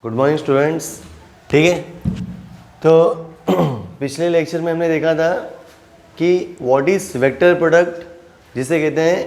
Good morning students. ठीक है, तो पिछले लेक्चर में हमने देखा था कि व्हाट इज़ वेक्टर प्रोडक्ट, जिसे कहते हैं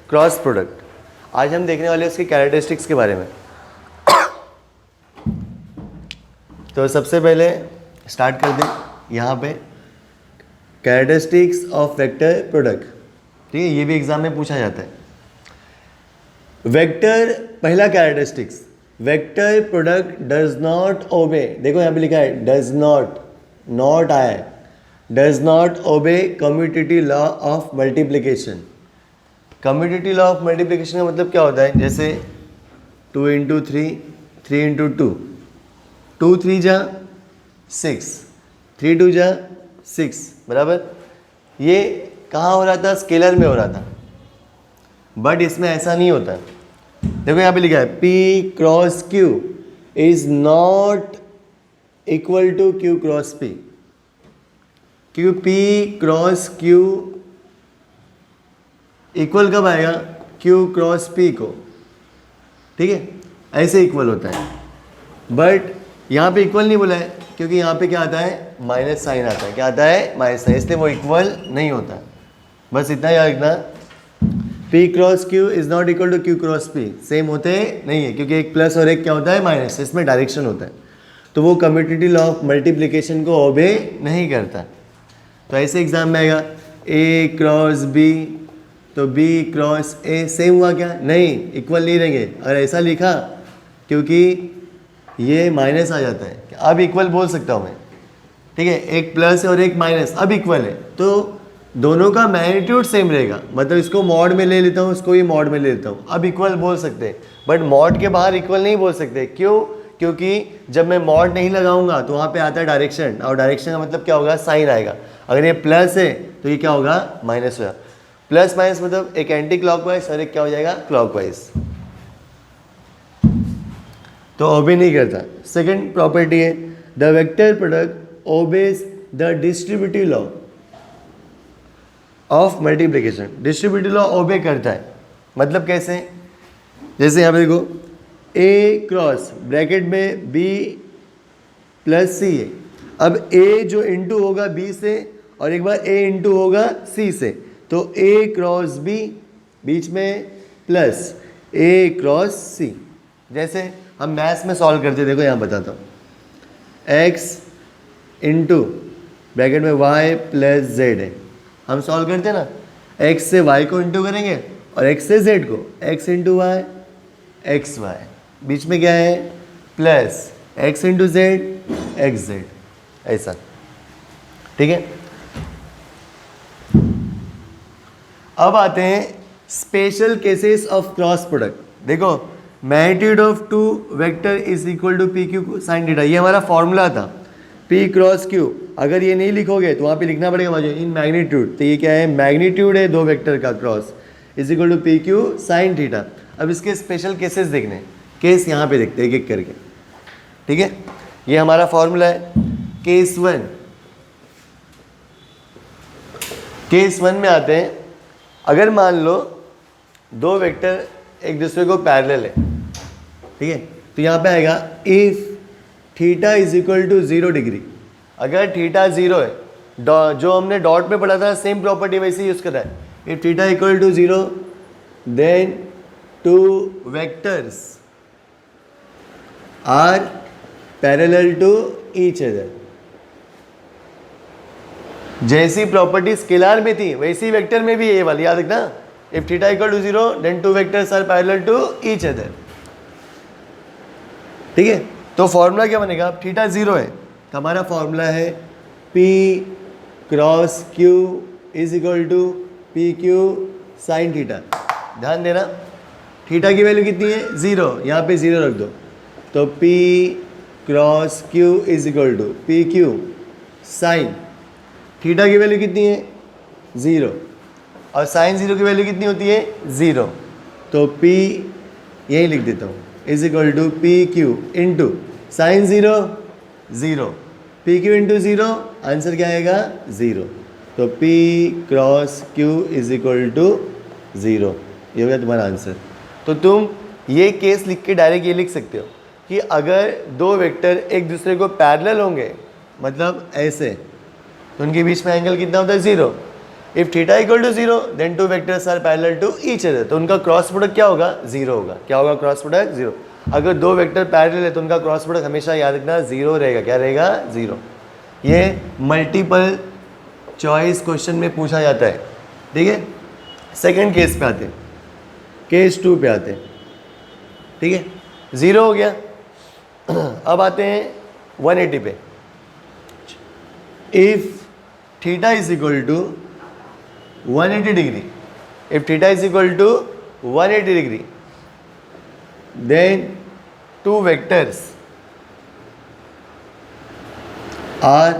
क्रॉस प्रोडक्ट। आज हम देखने वाले हैं उसके कैरेक्टरिस्टिक्स के बारे में। तो सबसे पहले स्टार्ट कर दें यहाँ पे कैरेक्टरिस्टिक्स ऑफ वेक्टर प्रोडक्ट। ठीक है, ये भी एग्जाम में पूछा जाता है। वेक्टर पहला characteristics, vector product does not obey, देखो यहाँ पे लिखा है डज नॉट, नॉट आया है, does not obey commutative law of multiplication. Commutative law of multiplication का मतलब क्या होता है? जैसे 2 इंटू 3, 3 इंटू 2, 2 3 जा 6, 3 2 जा 6 बराबर। ये कहाँ हो रहा था? स्केलर में हो रहा था, बट इसमें ऐसा नहीं होता। देखो यहाँ पे लिखा है P cross Q is not equal to Q cross P, क्योंकि P क्रॉस Q इक्वल कब आएगा? Q क्रॉस P को। ठीक है, ऐसे इक्वल होता है, बट यहाँ पे इक्वल नहीं बोला है क्योंकि यहाँ पे क्या आता है? माइनस साइन आता है। क्या आता है? माइनस साइन, इसलिए वो इक्वल नहीं होता। बस इतना याद रखना, P cross Q is not equal to Q cross P, same होते नहीं है, क्योंकि एक प्लस और एक क्या होता है? माइनस, इसमें डायरेक्शन होता है। तो वो कम्यूटेटिव लॉ ऑफ मल्टीप्लिकेशन को ओबे नहीं करता। तो ऐसे एग्जाम में आएगा A क्रॉस B, तो B क्रॉस A सेम हुआ क्या? नहीं, इक्वल नहीं रहेंगे। अगर ऐसा लिखा, क्योंकि ये माइनस आ जाता है, अब इक्वल बोल सकता हूँ मैं। ठीक है, एक प्लस और एक माइनस अब इक्वल है, तो दोनों का मैग्नीट्यूड सेम रहेगा। मतलब इसको मॉड में ले लेता हूँ, इसको भी मॉड में ले लेता हूँ, अब इक्वल बोल सकते हैं। बट मॉड के बाहर इक्वल नहीं बोल सकते। क्यों? क्योंकि जब मैं मॉड नहीं लगाऊंगा तो वहाँ पे आता है डायरेक्शन, और डायरेक्शन का मतलब क्या होगा? साइन आएगा। अगर ये प्लस है तो ये क्या होगा? माइनस होगा। प्लस माइनस मतलब एक एंटी क्लॉकवाइज और एक क्या हो जाएगा? क्लॉकवाइज। तो ओबे नहीं करता। सेकेंड प्रॉपर्टी है the vector product obeys the distributive law of multiplication. Distributive law ओबे करता है, मतलब कैसे? जैसे यहाँ पे देखो A क्रॉस ब्रैकेट में B प्लस C है। अब A जो इंटू होगा B से, और एक बार A इंटू होगा C से, तो A क्रॉस B, बीच में प्लस A क्रॉस C। जैसे हम मैथ्स में सॉल्व करते, देखो यहाँ बताता हूँ, x इंटू ब्रैकेट में y प्लस z है। हम सॉल्व करते हैं ना, x से y को इंटू करेंगे और x से z को, x into Y X Y, बीच में क्या है? Plus x into Z X Z, ऐसा। ठीक है, अब आते हैं special cases of cross product. देखो magnitude of two vector is equal to P Q sine theta, ये हमारा फॉर्मूला था। P क्रॉस Q, अगर ये नहीं लिखोगे तो वहाँ पे लिखना पड़ेगा मुझे इन मैग्नीट्यूड। तो ये क्या है? मैग्नीट्यूड है दो वेक्टर का cross, is equal to P Q sine theta. अब इसके स्पेशल केसेस देखने, केस यहाँ पे देखते हैं एक एक करके। ठीक है, ये हमारा फॉर्मूला है। केस वन, केस वन में आते हैं, अगर मान लो दो वेक्टर एक दूसरे को पैरेलल है, ठीक है, तो यहाँ पे आएगा if theta is equal to 0 degree. अगर थीटा 0 है, जो हमने डॉट में पढ़ा था सेम प्रॉपर्टी वैसे यूज कर रहा है। If theta equal to 0 then two vectors are parallel to each other. जैसी प्रॉपर्टी स्केलर में थी वैसी वेक्टर में भी ये वाली याद रखना। If theta equal to 0 then two vectors are parallel to each other. ठीक है, तो फॉर्मूला क्या बनेगा? अब थीटा 0 है तो हमारा फॉर्मूला है P cross Q is equal to P Q sine theta. ध्यान देना, थीटा की वैल्यू कितनी है? 0, यहाँ पे 0 रख दो, तो P cross Q is equal to P Q sine theta की वैल्यू कितनी है? 0, और साइन 0 की वैल्यू कितनी होती है? 0, तो P यही लिख देता हूँ is equal to P Q into sine 0 0, P Q into 0, answer क्या आएगा? 0। तो P cross Q is equal to 0, ये हो गया तुम्हारा आंसर। तो तुम ये केस लिख के डायरेक्ट ये लिख सकते हो कि अगर दो वेक्टर एक दूसरे को पैरेलल होंगे, मतलब ऐसे, तो उनके बीच में एंगल कितना होता है? 0। If theta equal to 0 then two vectors are parallel to each other, तो उनका क्रॉस प्रोडक्ट क्या होगा? 0 होगा। क्या होगा क्रॉस प्रोडक्ट? 0। अगर दो वेक्टर पैरेलल है तो उनका क्रॉस प्रोडक्ट हमेशा याद रखना 0 रहेगा। क्या रहेगा? 0। ये मल्टीपल चॉइस क्वेश्चन में पूछा जाता है, ठीक है। सेकंड केस पे आते हैं, केस 2 पे आते हैं, ठीक है। 0 हो गया। अब आते हैं 180 पे। If theta is equal to 180 degree, if theta is equal to 180 degree, then two vectors are,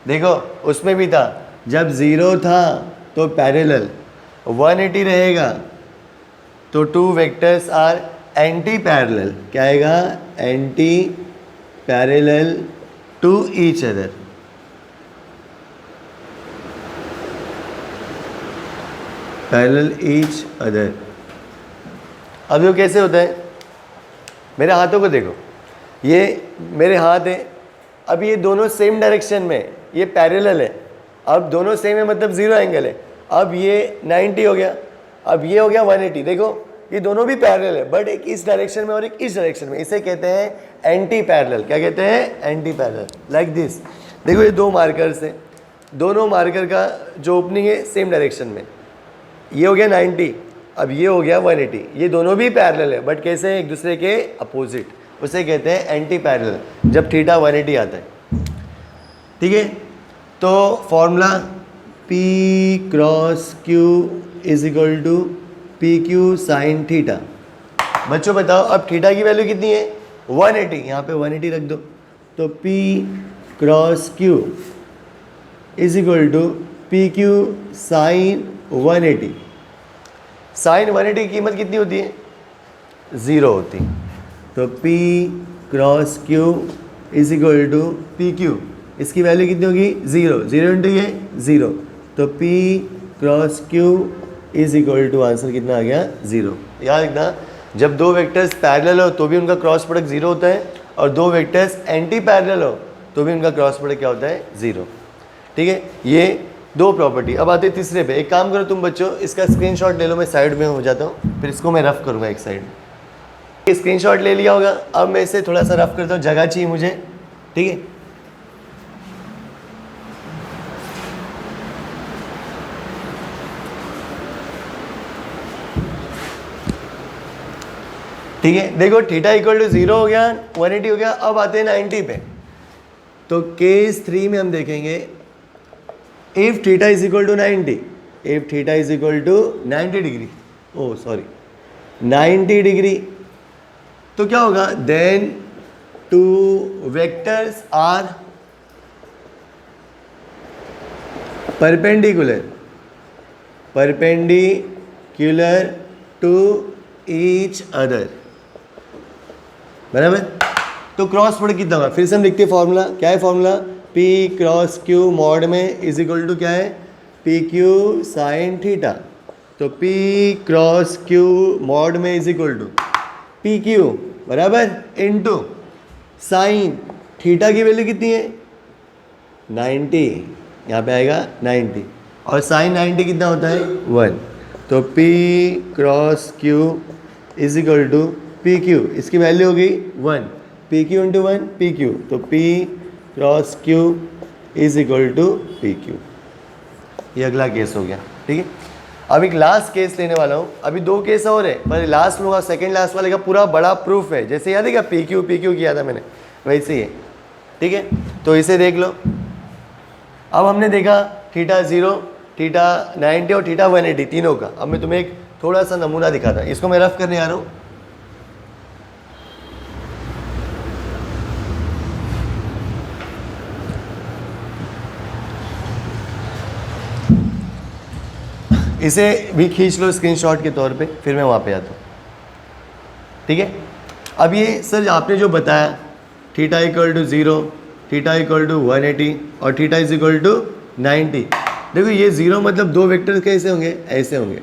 देखो उसमें भी था, जब 0 था तो पैरेलल, 180 रहेगा तो two vectors are anti parallel. क्या आएगा? Anti parallel to each other. Parallel each other. अब ये कैसे होता है? मेरे हाथों को देखो, ये मेरे हाथ है, अब ये दोनों सेम डायरेक्शन में, ये पैरेलल है। अब दोनों सेम है मतलब 0 एंगल है। अब ये 90 हो गया, अब ये हो गया 180। देखो ये दोनों भी पैरेलल है, बट एक इस डायरेक्शन में और एक इस डायरेक्शन में। इसे कहते हैं एंटी पैरेलल। क्या कहते हैं? Anti parallel. Like this. देखो ये दो मार्कर्स हैं, दोनों मार्कर का जो ओपनिंग है सेम डायरेक्शन में। ये हो गया 90, अब ये हो गया 180। ये दोनों भी पैरेलल है, बट कैसे हैं? एक दूसरे के अपोजिट। उसे कहते हैं एंटी पैरेलल जब थीटा 180 आता है, ठीक है। तो formula P cross Q is equal to PQ sine theta. बच्चों बताओ अब थीटा की वैल्यू कितनी है? 180। यहाँ पे 180 रख दो, तो P cross Q is equal to PQ sine 180। Sine 180 की कीमत कितनी होती है? 0 होती है। तो P cross Q is equal to PQ, इसकी वैल्यू कितनी होगी? 0। 0 इंटू ये 0, तो P cross Q is equal to, answer कितना आ गया? 0। याद रखना, जब दो वेक्टर्स पैरेलल हो तो भी उनका क्रॉस प्रोडक्ट 0 होता है, और दो वेक्टर्स एंटी पैरेलल हो तो भी उनका क्रॉस प्रोडक्ट क्या होता है? 0। ठीक है, ये दो प्रॉपर्टी। अब आते हैं तीसरे पे। एक काम करो तुम बच्चों, इसका स्क्रीनशॉट ले लो, मैं साइड में हो जाता हूँ, फिर इसको मैं रफ करूँगा एक साइड में। स्क्रीनशॉट ले लिया होगा, अब मैं इसे थोड़ा सा रफ करता हूँ, जगह चाहिए मुझे, ठीक है। ठीक है, देखो थीटा इक्वल टू 0 हो गया, 180 हो गया। अब आते हैं 90 पे। तो केस 3 में हम देखेंगे if theta is equal to 90, if theta is equal to 90 degree, oh sorry 90 degree, तो क्या होगा? Then two vectors are perpendicular, perpendicular to each other, बराबर। तो क्रॉस प्रोडक्ट कितना होगा? फिर से हम लिखते हैं फॉर्मूला। क्या है formula? P cross Q mod में इज इक्वल टू क्या है? PQ sine theta. तो P क्रॉस Q मॉड में इज इक्वल टू PQ बराबर इनटू साइन थीटा की वैल्यू कितनी है? 90। यहाँ पे आएगा 90, और साइन 90 कितना होता है? 1। तो P cross Q is equal to PQ, इसकी वैल्यू होगी 1, PQ इंटू 1 PQ, तो P cross Q is equal to PQ। ये अगला केस हो गया, ठीक है। अब एक लास्ट केस लेने वाला हूँ, अभी दो केस और है, पर लास्ट में होगा, सेकेंड लास्ट वाले का पूरा बड़ा प्रूफ है। जैसे याद है क्या PQ किया था मैंने, वैसे ही है, ठीक है। तो इसे देख लो। अब हमने देखा थीटा 0, थीटा 90 और थीटा 180 तीनों का। अब मैं तुम्हें एक थोड़ा सा नमूना दिखाता हूँ, इसको मैं रफ करने आ रहा हूँ। इसे भी खींच लो स्क्रीनशॉट के तौर पे, फिर मैं वहाँ पे आता हूँ, ठीक है। अब ये सर आपने जो बताया theta equal to 0, theta equal to 180 और थीटा इज इक्वल टू 90। देखो ये 0 मतलब दो वेक्टर कैसे होंगे? ऐसे होंगे,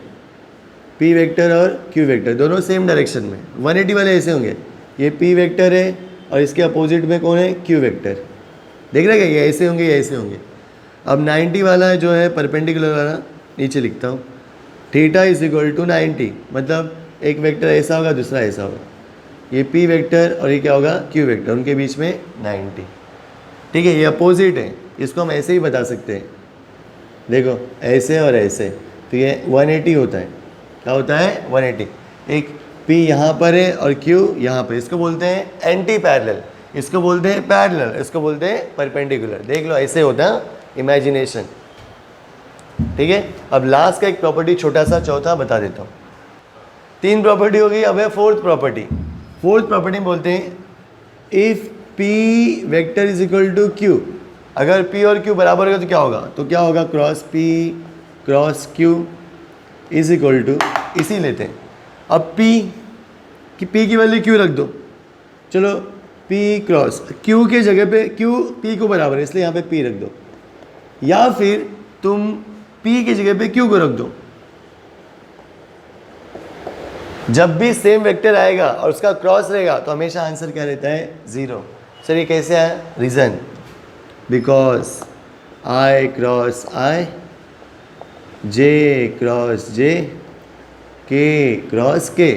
P वेक्टर और Q वेक्टर दोनों सेम डायरेक्शन में। 180 वाले ऐसे होंगे, ये पी वेक्टर है और इसके अपोजिट में कौन है, क्यू वेक्टर। देख रहे हैं ये ऐसे होंगे, ये ऐसे होंगे। अब 90 वाला जो है परपेंडिकुलर वाला, नीचे लिखता हूँ, थीटा इज इक्वल टू 90, मतलब एक वेक्टर ऐसा होगा, दूसरा ऐसा होगा। ये पी वेक्टर और ये क्या होगा, क्यू वेक्टर, उनके बीच में 90। ठीक है, ये अपोजिट है, इसको हम ऐसे ही बता सकते हैं। देखो ऐसे और ऐसे, तो ये 180 होता है। क्या होता है, 180। एक P यहाँ पर है और Q यहाँ पर, इसको बोलते हैं एंटी पैरेलल, इसको बोलते हैं पैरेलल, इसको बोलते हैं परपेंडिकुलर। देख लो ऐसे होता है इमेजिनेशन। ठीक है, अब लास्ट का एक प्रॉपर्टी छोटा सा चौथा बता देता हूँ। 3 प्रॉपर्टी हो गई, अब है फोर्थ प्रॉपर्टी। फोर्थ प्रॉपर्टी बोलते हैं if P vector is equal to Q, अगर P और Q बराबर होगा तो क्या होगा, तो क्या होगा, cross P cross Q is equal to, इसी लेते हैं। अब P की वैल्यू Q रख दो, चलो P क्रॉस Q के जगह पे Q P को बराबर है, इसलिए यहाँ पे P रख दो, या फिर तुम P की जगह पे Q को रख दो। जब भी सेम वेक्टर आएगा और उसका क्रॉस रहेगा तो हमेशा आंसर क्या रहता है, 0। सर ये कैसे आया, reason, because I cross I, J cross J, K cross K।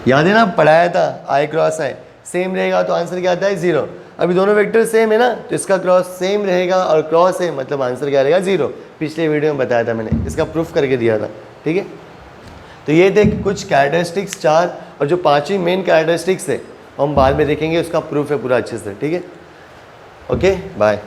याद है ना, पढ़ाया था, I क्रॉस I सेम रहेगा तो आंसर क्या आता है, 0। अभी दोनों वेक्टर सेम है ना, तो इसका क्रॉस सेम रहेगा और क्रॉस है, मतलब आंसर क्या रहेगा, 0। पिछले वीडियो में बताया था मैंने, इसका प्रूफ करके दिया था। ठीक है, तो ये थे कुछ कैरेक्टरिस्टिक्स 4, और जो 5वीं मेन कैरेक्टरिस्टिक्स है हम बाद में देखेंगे, उसका प्रूफ है पूरा अच्छे से। ठीक है, ओके बाय।